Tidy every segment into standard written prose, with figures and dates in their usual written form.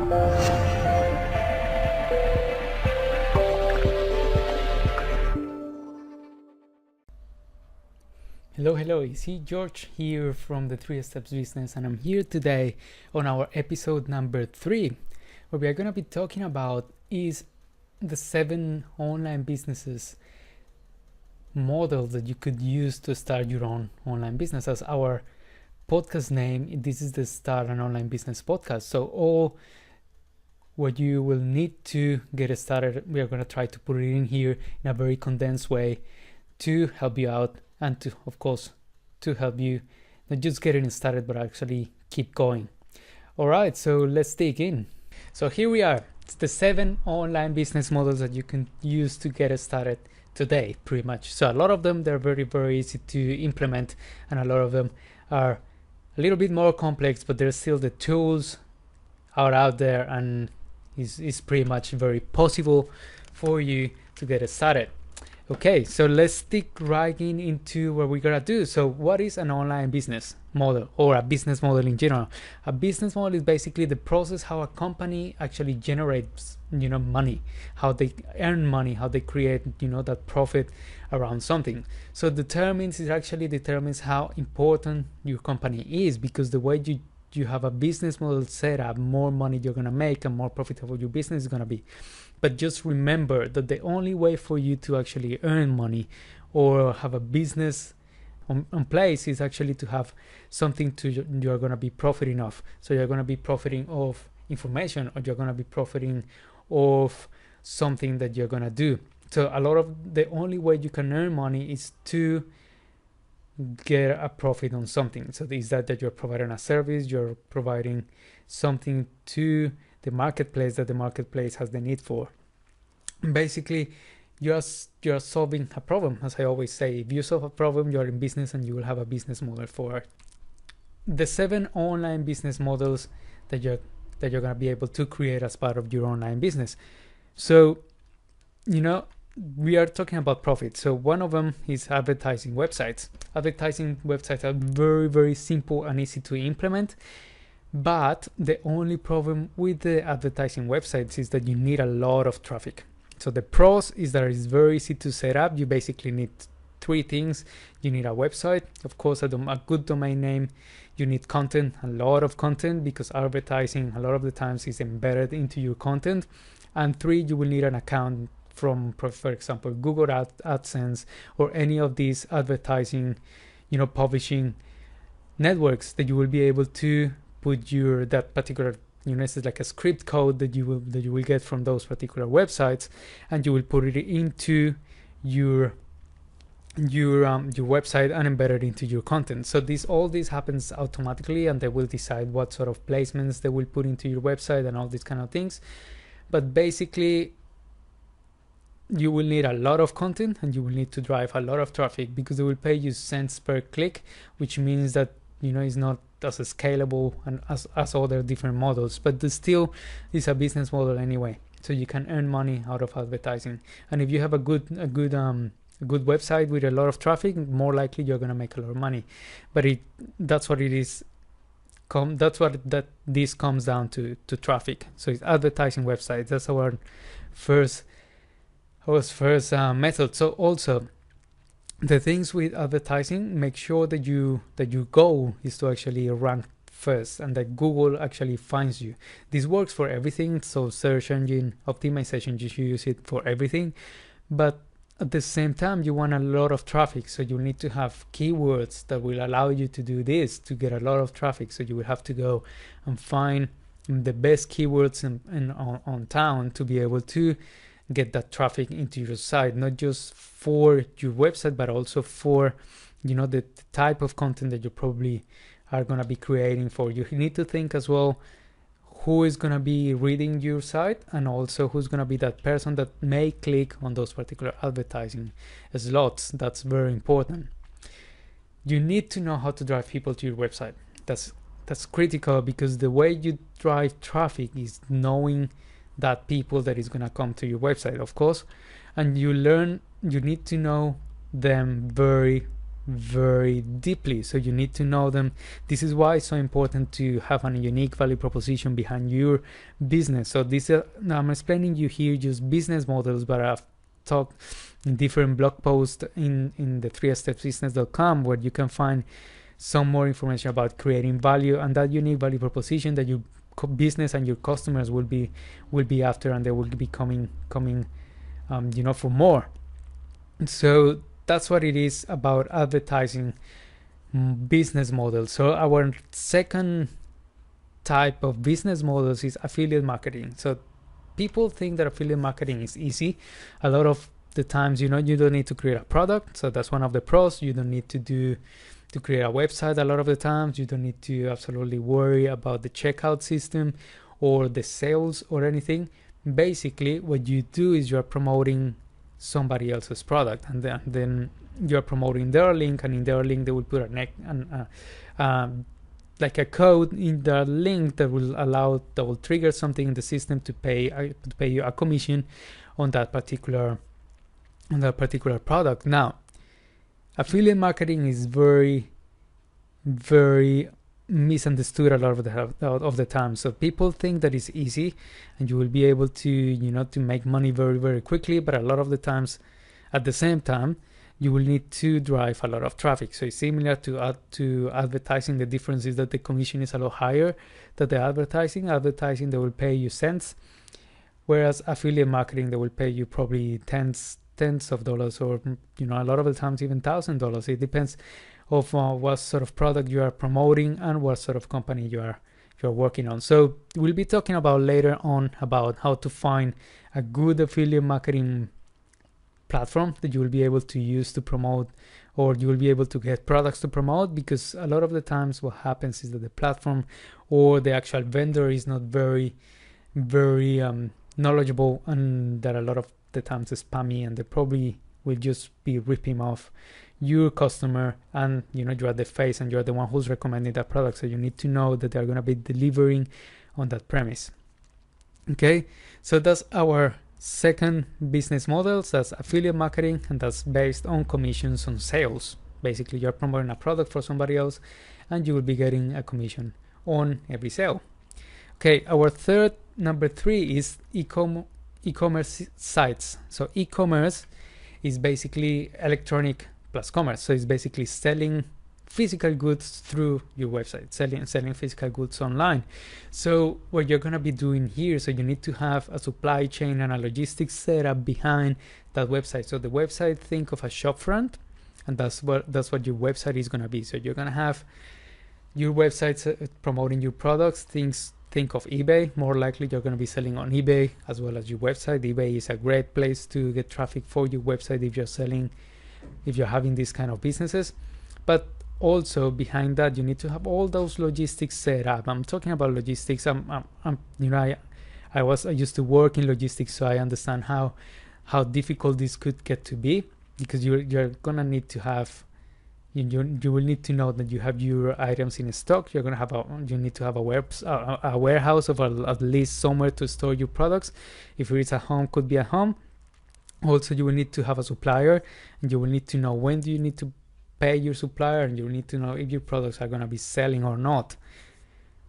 Hello, it's George here from the 3 Steps Business, and I'm here today on our episode number 3, where we are going to be talking about is the 7 online businesses models that you could use to start your own online business. As our podcast name, this is the Start an Online Business podcast. So all what you will need to get started, we are going to try to put it in here in a very condensed way to help you out and to, of course, to help you not just getting started, but actually keep going. All right, so let's dig in. So here we are. It's the 7 online business models that you can use to get started today, pretty much. So a lot of them, they're very, very easy to implement, and a lot of them are a little bit more complex, but there's still the tools are out there, and it's pretty much very possible for you to get started. Okay, so let's dig right into what we're gonna do. So what is an online business model, or a business model in general? A business model is basically the process how a company actually generates, money, how they earn money, how they create, that profit around something. So it actually determines how important your company is, because the way you have a business model set up, more money you're gonna make and more profitable your business is gonna be. But just remember that the only way for you to actually earn money or have a business on place is actually to have something you're going to be profiting of. So you're going to be profiting of information, or you're going to be profiting of something that you're going to do. So the only way you can earn money is to get a profit on something. So is that you're providing a service, you're providing something to the marketplace that the marketplace has the need for. Basically, you're solving a problem. As I always say, if you solve a problem, you're in business and you will have a business model for it. The 7 online business models that you're going to be able to create as part of your online business. So, we are talking about profit. So one of them is advertising websites. Advertising websites are very, very simple and easy to implement. But the only problem with the advertising websites is that you need a lot of traffic. So the pros is that it's very easy to set up. You basically need 3 things. You need a website, of course, a good domain name. You need content, a lot of content, because advertising a lot of the times is embedded into your content. And 3, you will need an account from, for example, Google AdSense or any of these advertising, publishing networks that you will be able to put that particular, it's like a script code that you will get from those particular websites, and you will put it into your website and embed it into your content. So all this happens automatically, and they will decide what sort of placements they will put into your website and all these kind of things. But basically, you will need a lot of content, and you will need to drive a lot of traffic, because they will pay you cents per click, which means that it's not as scalable and as other different models, but still is a business model anyway. So you can earn money out of advertising, and if you have a good website with a lot of traffic, more likely you're gonna make a lot of money. But that's what it is. That's what this comes down to traffic. So it's advertising websites. That's our first method. So also, the things with advertising, make sure that your goal is to actually rank first, and that Google actually finds you. This works for everything. So search engine optimization, you should use it for everything. But at the same time, you want a lot of traffic. So you need to have keywords that will allow you to do this, to get a lot of traffic. So you will have to go and find the best keywords on town to be able to get that traffic into your site, not just for your website, but also for the type of content that you probably are going to be creating for. You need to think as well who is going to be reading your site, and also who's going to be that person that may click on those particular advertising slots. That's very important. You need to know how to drive people to your website. That's critical, because the way you drive traffic is knowing that people that is going to come to your website, of course, and you need to know them very, very deeply, so you need to know them. This is why it's so important to have a unique value proposition behind your business. So this now I'm explaining you here just business models, but I've talked in different blog posts in the 3stepsbusiness.com, where you can find some more information about creating value and that unique value proposition that your business and your customers will be after, and they will be coming for more. So that's what it is about advertising business models. So our second type of business models is affiliate marketing. So people think that affiliate marketing is easy. A lot of the times, you don't need to create a product. So that's one of the pros. You don't need to create a website. A lot of the times you don't need to absolutely worry about the checkout system or the sales or anything. Basically, what you do is you're promoting somebody else's product, and then you're promoting their link, and in their link they will put like a code in the link that will trigger something in the system to pay you a commission on that particular product. Now, affiliate marketing is very, very misunderstood a lot of the time. So people think that it's easy and you will be able to to make money very, very quickly, but a lot of the times, at the same time, you will need to drive a lot of traffic. So it's similar to advertising. The difference is that the commission is a lot higher than the advertising. They will pay you cents, whereas affiliate marketing, they will pay you probably tens of dollars, or a lot of the times even $1,000. It depends of what sort of product you are promoting and what sort of company you're working on. So we'll be talking about later on about how to find a good affiliate marketing platform that you will be able to use to promote, or you will be able to get products to promote, because a lot of the times what happens is that the platform or the actual vendor is not very, very knowledgeable, and that a lot of the times is spammy, and they probably will just be ripping off your customer, and you are the face and you're the one who's recommending that product, so you need to know that they're going to be delivering on that premise. Okay, so that's our second business model. That's affiliate marketing, and that's based on commissions on sales. Basically, you're promoting a product for somebody else and you will be getting a commission on every sale. Okay, our number three is e-commerce sites. So e-commerce is basically electronic plus commerce. So it's basically selling physical goods through your website, selling physical goods online. So what you're going to be doing here, so you need to have a supply chain and a logistics setup behind that website. So the website, think of a shop front, and that's what your website is going to be. So you're going to have your website promoting your products. Think of eBay. More likely you're going to be selling on eBay as well as your website. eBay is a great place to get traffic for your website if you're having these kind of businesses. But also behind that, you need to have all those logistics set up. I'm talking about logistics. I used to work in logistics, so I understand how difficult this could get to be, because you're gonna need to have you will need to know that you have your items in stock. You need to have a warehouse of at least somewhere to store your products. If it's at home, could be at home. Also, you will need to have a supplier, and you will need to know when do you need to pay your supplier, and you need to know if your products are going to be selling or not.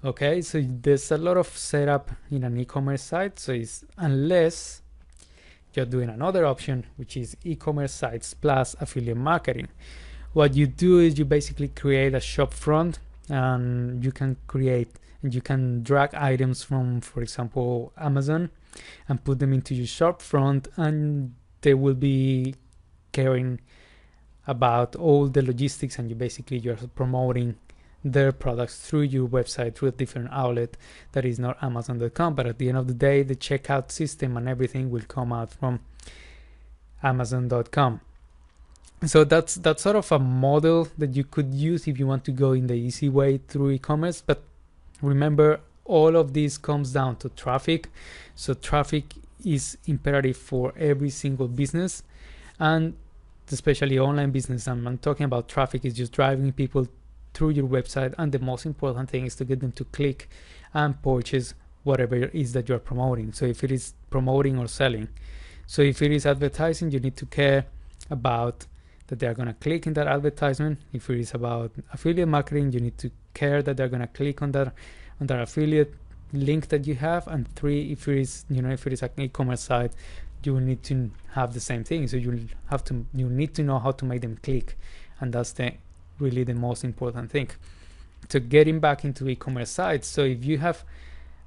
Okay, so there's a lot of setup in an e-commerce site. So it's, unless you're doing another option, which is e-commerce sites plus affiliate marketing. What you do is you basically create a shop front, and you can drag items from, for example, Amazon, and put them into your shop front, and they will be caring about all the logistics, and you're promoting their products through your website, through a different outlet that is not Amazon.com. But at the end of the day, the checkout system and everything will come out from Amazon.com. So that's sort of a model that you could use if you want to go in the easy way through e-commerce. But remember, all of this comes down to traffic. So traffic is imperative for every single business, and especially online business. I'm talking about traffic is just driving people through your website, and the most important thing is to get them to click and purchase whatever it is that you're promoting. So if it is promoting or selling, so if it is advertising, you need to care about that they're going to click in that advertisement. If it is about affiliate marketing, you need to care that they're going to click on that affiliate link that you have. And 3, if it is, if it is an e-commerce site, you will need to have the same thing. So you need to know how to make them click, and that's really the most important thing. So getting back into e-commerce sites, so if you have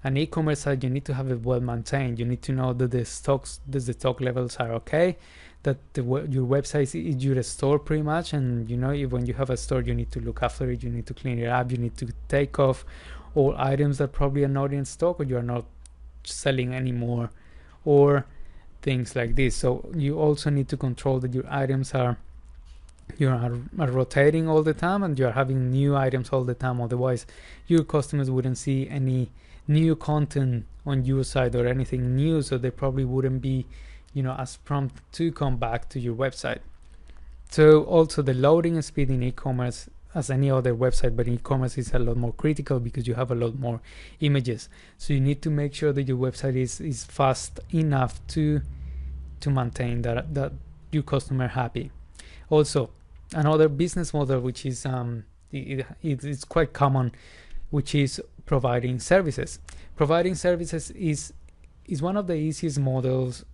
an e-commerce site, you need to have it well maintained. You need to know that the stock levels are okay, that your website is your store pretty much, and when you have a store, you need to look after it, you need to clean it up, you need to take off all items that probably are not in stock or you are not selling anymore, or things like this. So you also need to control that your items are rotating all the time and you're having new items all the time. Otherwise your customers wouldn't see any new content on your site or anything new, so they probably wouldn't be as prompt to come back to your website. So also the loading speed in e-commerce, as any other website, but e-commerce is a lot more critical because you have a lot more images. So you need to make sure that your website is fast enough to maintain that your customer happy. Also, another business model which is it's quite common, which is providing services. Providing services is one of the easiest models,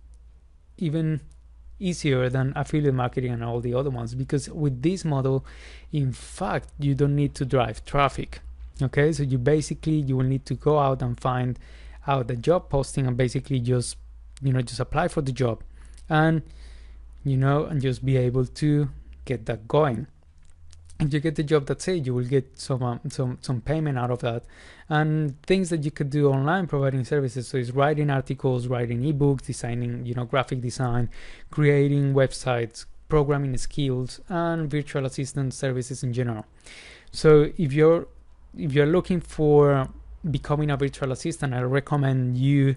even easier than affiliate marketing and all the other ones, because with this model, in fact, you don't need to drive traffic. Okay, so you will need to go out and find out the job posting and basically just apply for the job, and and just be able to get that going. If you get the job, that's it. You will get some payment out of that. And things that you could do online, providing services. So it's writing articles, writing eBooks, designing, graphic design, creating websites, programming skills, and virtual assistant services in general. So if you're looking for becoming a virtual assistant, I recommend you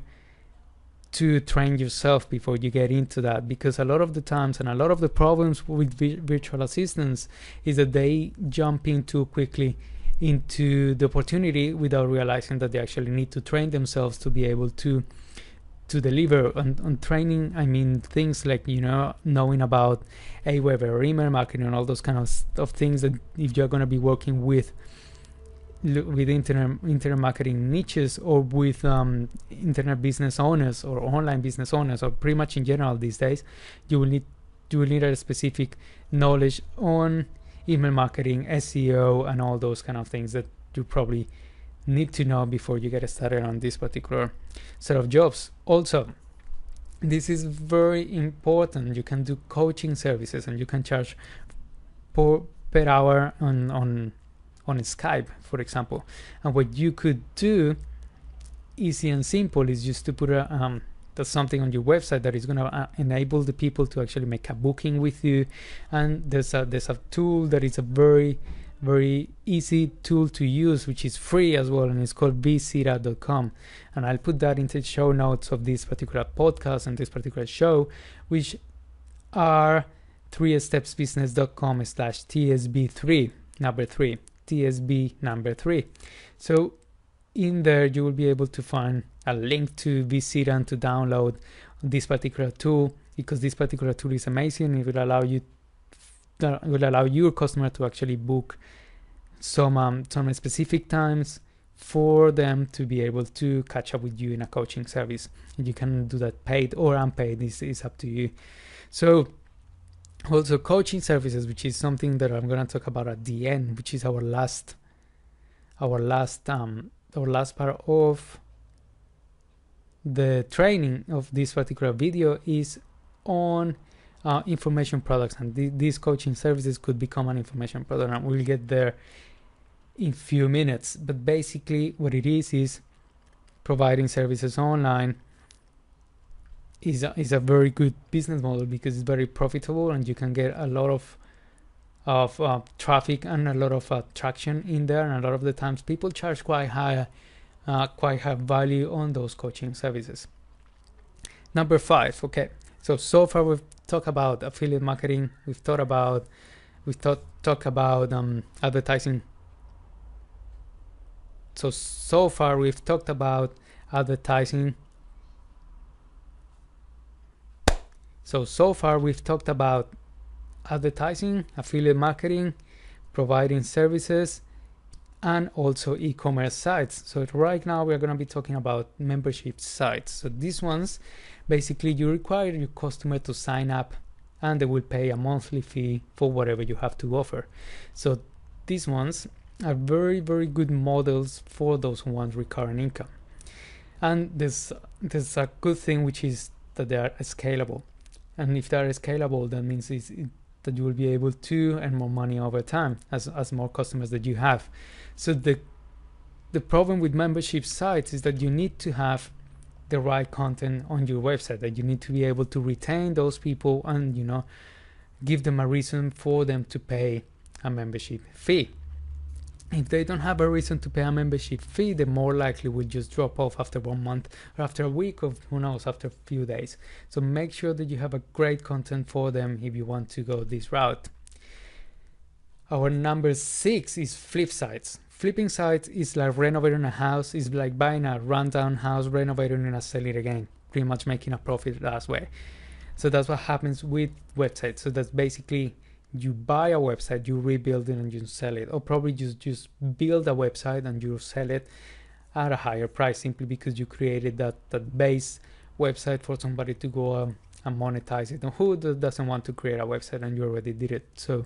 to train yourself before you get into that, because a lot of the times and a lot of the problems with virtual assistants is that they jump in too quickly into the opportunity without realizing that they actually need to train themselves to be able to deliver. On training, I mean things like knowing about Aweber or email marketing and all those kind of things, that if you're going to be working with internet marketing niches, or with internet business owners or online business owners, or pretty much in general these days, you will need a specific knowledge on email marketing, SEO, and all those kind of things that you probably need to know before you get started on this particular set of jobs. Also, this is very important. You can do coaching services and you can charge per hour on Skype, for example. And what you could do, easy and simple, is just to put that's something on your website that is going to enable the people to actually make a booking with you. And there's a tool that is a very, very easy tool to use, which is free as well, and it's called vcita.com. And I'll put that into the show notes of this particular podcast and this particular show, which are 3stepsbusiness.com/TSB3 number 3. TSB number 3. So in there you will be able to find a link to visit and to download this particular tool, because this particular tool is amazing. It will allow your customer to actually book some specific times for them to be able to catch up with you in a coaching service. And you can do that paid or unpaid. This is up to you. So also coaching services, which is something that I'm going to talk about at the end, which is our last part of the training of this particular video, is on information products. And these coaching services could become an information product, and we'll get there in few minutes. But basically what it is providing services online is a very good business model, because it's very profitable and you can get a lot of traffic and a lot of traction in there. And a lot of the times people charge quite high value on those coaching services. Number 5. Okay, so far we've talked about affiliate marketing. We've talked about advertising. So far we've talked about advertising. So far we've talked about advertising, affiliate marketing, providing services, and also e-commerce sites. So right now we're going to be talking about membership sites. So these ones, basically you require your customer to sign up and they will pay a monthly fee for whatever you have to offer. So these ones are very, very good models for those who want recurring income. And there's a good thing, which is that they are scalable. And if they are scalable, that means that you will be able to earn more money over time as more customers that you have. So the problem with membership sites is that you need to have the right content on your website, that you need to be able to retain those people and, you know, give them a reason for them to pay a membership fee. If they don't have a reason to pay a membership fee, they more likely will just drop off after 1 month or after a week, or who knows, after a few days. So make sure that you have a great content for them if you want to go this route. Our number 6 is flip sites. Flipping sites is like renovating a house. It's like buying a rundown house, renovating it and selling it again, pretty much making a profit that way. So that's what happens with websites. So that's basically, you buy a website, you rebuild it and you sell it, or probably just build a website and you sell it at a higher price, simply because you created that base website for somebody to go and monetize it. And who doesn't want to create a website and you already did it? So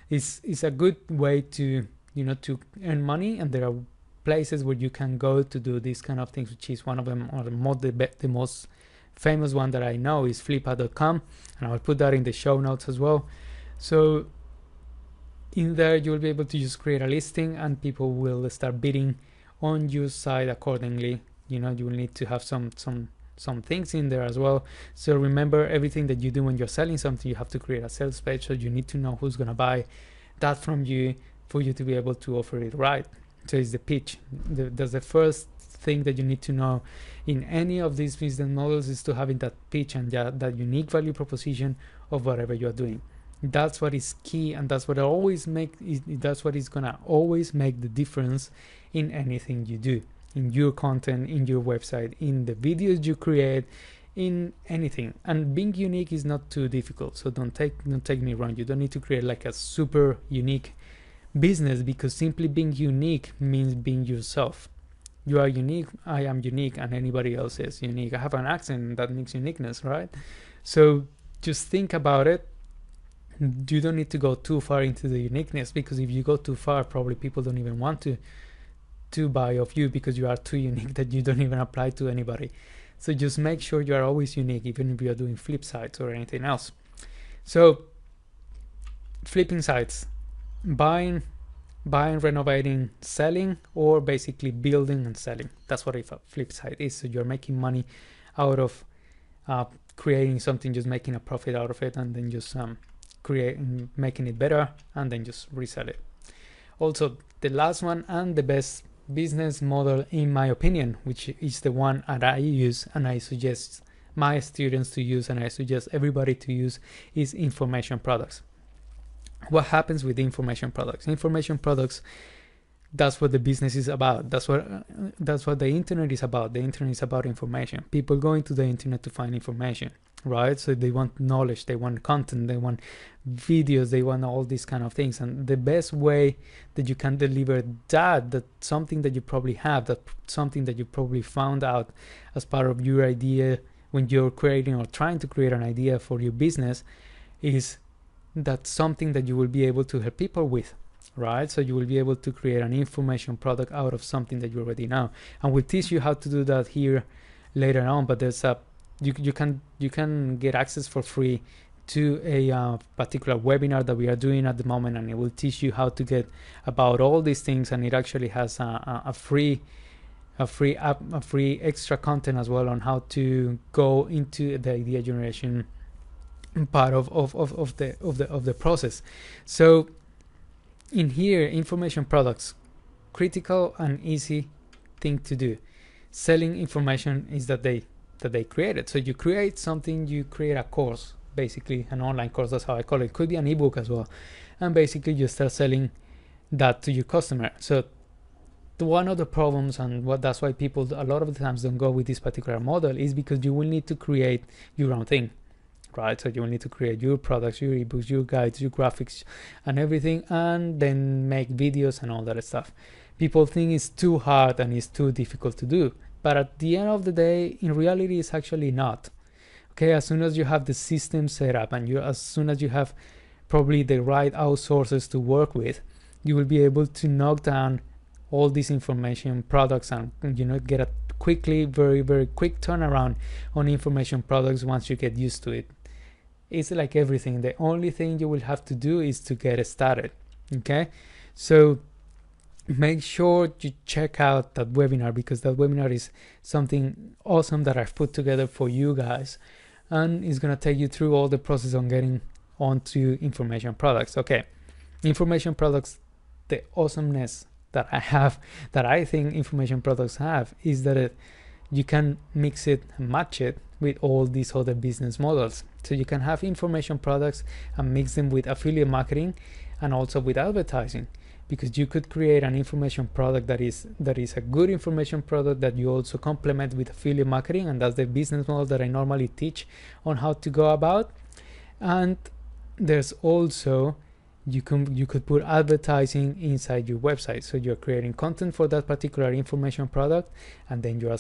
it's a good way to, you know, to earn money. And there are places where you can go to do these kind of things, which is one of them, or the most famous one that I know is flippa.com, and I'll put that in the show notes as well. So in there you'll be able to just create a listing and people will start bidding on your site accordingly. You know, you will need to have some things in there as well. So remember, everything that you do when you're selling something, you have to create a sales page. So you need to know who's gonna buy that from you for you to be able to offer it right. So it's the pitch. That's the first thing that you need to know in any of these business models, is to having that pitch and that unique value proposition of whatever you are doing. That's what is key, and that's what that's what is gonna always make the difference in anything you do, in your content, in your website, in the videos you create, in anything. And being unique is not too difficult, so don't take me wrong. You don't need to create like a super unique business, because simply being unique means being yourself. You are unique, I am unique, and anybody else is unique. I have an accent, that makes uniqueness, right? So just think about it. You don't need to go too far into the uniqueness, because if you go too far, probably people don't even want to buy of you, because you are too unique that you don't even apply to anybody. So just make sure you are always unique, even if you are doing flip sites or anything else. So flipping sites, buying, renovating, selling, or basically building and selling. That's what a flip site is. So you're making money out of creating something, just making a profit out of it, and then just making it better, and then just resell it. Also, the last one and the best business model in my opinion, which is the one that I use and I suggest my students to use and I suggest everybody to use, is information products. What happens with information products? Information products, that's what the business is about. That's what the internet is about. The internet is about information. People going to the internet to find information, right? So they want knowledge, they want content, they want videos, they want all these kind of things. And the best way that you can deliver that something that you probably have, that something that you probably found out as part of your idea when you're creating or trying to create an idea for your business, is that something that you will be able to help people with, right? So you will be able to create an information product out of something that you already know. And we'll teach you how to do that here later on, but there's you can get access for free to a particular webinar that we are doing at the moment, and it will teach you how to get about all these things, and it actually has a free extra content as well on how to go into the idea generation part of the process. So in here, information products, critical and easy thing to do. Selling information is that they created. So you create something, you create a course, basically an online course, that's how I call it. It could be an ebook as well, and basically you start selling that to your customer. So one of the problems, and that's why people a lot of the times don't go with this particular model, is because you will need to create your own thing, right? So you will need to create your products, your ebooks, your guides, your graphics, and everything, and then make videos and all that stuff. People think it's too hard and it's too difficult to do, but at the end of the day, in reality, it's actually not. Okay, as soon as you have the system set up and as soon as you have probably the right outsources to work with, you will be able to knock down all these information products and get a very quick turnaround on information products once you get used to it. It's like everything. The only thing you will have to do is to get started. Okay, so make sure you check out that webinar, because that webinar is something awesome that I've put together for you guys, and it's gonna take you through all the process on getting onto information products. Okay, information products, the awesomeness that I think information products have is that you can mix it and match it with all these other business models. So you can have information products and mix them with affiliate marketing and also with advertising, because you could create an information product that is a good information product that you also complement with affiliate marketing, and that's the business model that I normally teach on how to go about. And there's also you could put advertising inside your website. So you're creating content for that particular information product, and then you're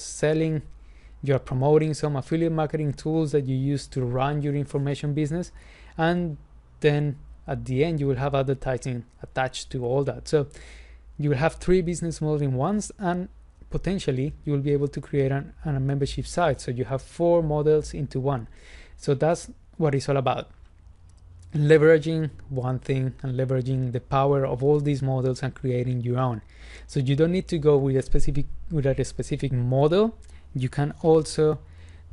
promoting some affiliate marketing tools that you use to run your information business, and then at the end you will have advertising attached to all that. So you will have 3 business models in once, and potentially you will be able to create a membership site. So you have 4 models into one. So that's what it's all about. Leveraging one thing and leveraging the power of all these models and creating your own. So you don't need to go with a specific model. You can also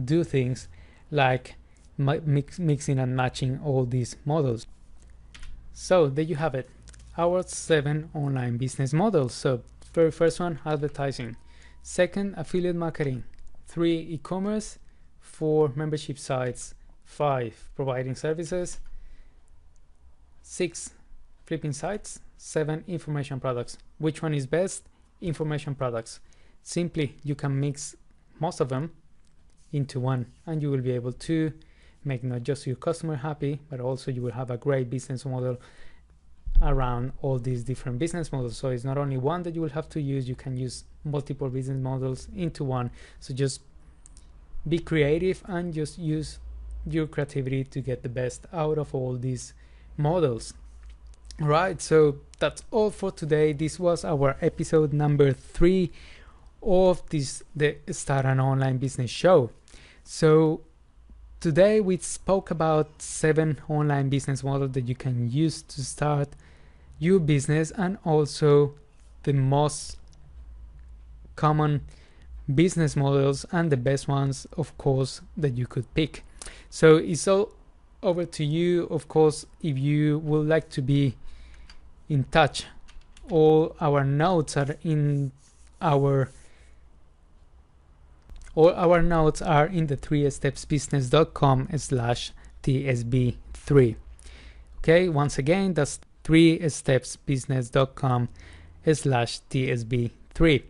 do things like mixing and matching all these models. So there you have it, our 7 online business models. So very first one, advertising. Second, affiliate marketing. 3, e-commerce. 4, membership sites. 5, providing services. 6, flipping sites. 7, information products. Which one is best? Information products. Simply, you can mix most of them into one, and you will be able to make not just your customer happy, but also you will have a great business model around all these different business models. So it's not only one that you will have to use, you can use multiple business models into one. So just be creative and just use your creativity to get the best out of all these models. All right, so that's all for today. This was our episode number 3 of the Start an Online Business show. So today we spoke about 7 online business models that you can use to start your business, and also the most common business models and the best ones, of course, that you could pick. So it's all over to you. Of course, if you would like to be in touch, all our notes are in the 3stepsbusiness.com/tsb3. Okay, once again, that's 3stepsbusiness.com/tsb3.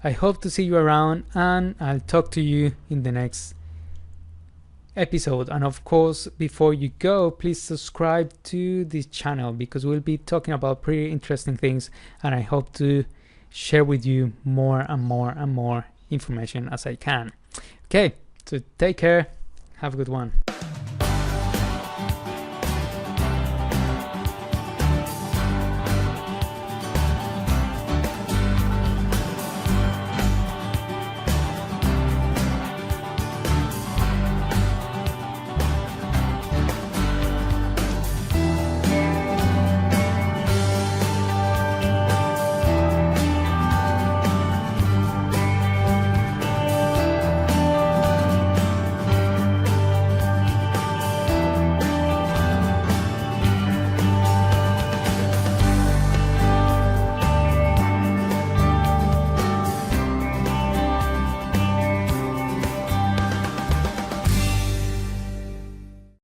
I hope to see you around, and I'll talk to you in the next episode. And of course, before you go, please subscribe to this channel, because we'll be talking about pretty interesting things, and I hope to share with you more and more information as I can. Okay, so take care, have a good one.